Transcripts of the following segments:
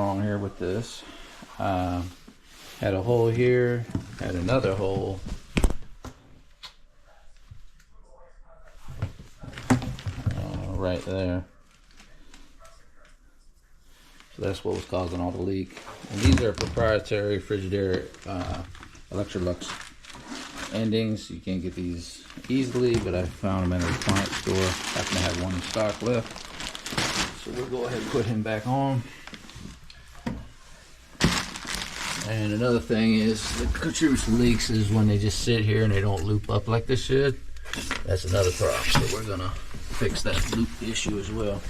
wrong here with this. Had a hole here, had another hole. Right there. So that's what was causing all the leak. And these are proprietary Frigidaire Electrolux endings. You can't get these easily, but I found them in a appliance store. Happen to have one in stock left. So we'll go ahead and put him back on. And another thing is, the contributes to leaks is when they just sit here and they don't loop up like they should. That's another problem. So we're gonna fix that loop issue as well.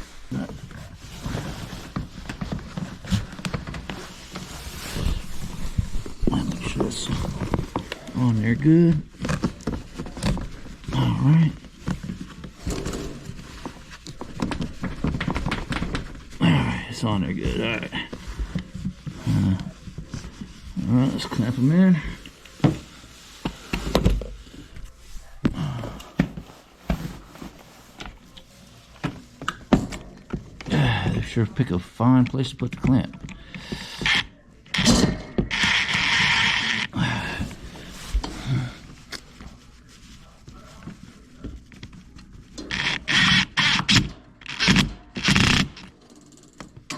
Make sure it's on there good. All right. All right, it's on there good. All right. All right, let's clamp them in. They sure pick a fine place to put the clamp.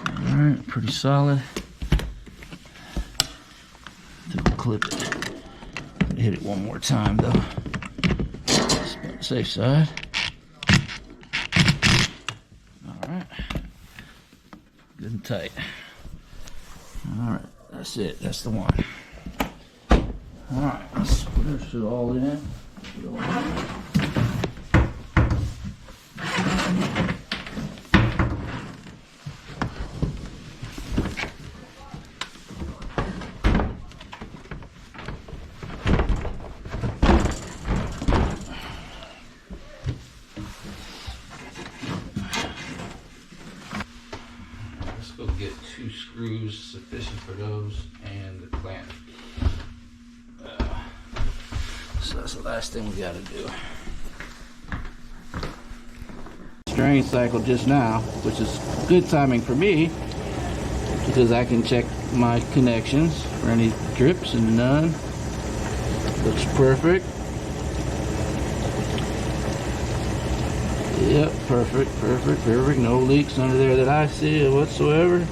All right, pretty solid. Clip it. Hit it one more time though. Just on the safe side. Alright. Good and tight. Alright, that's it. That's the one. Alright, let's put this all in. Go get 2 screws sufficient for those and the clamp. So that's the last thing we got to do. Drain cycle just now, which is good timing for me because I can check my connections for any drips and none. Looks perfect. Yep, perfect. No leaks under there that I see whatsoever.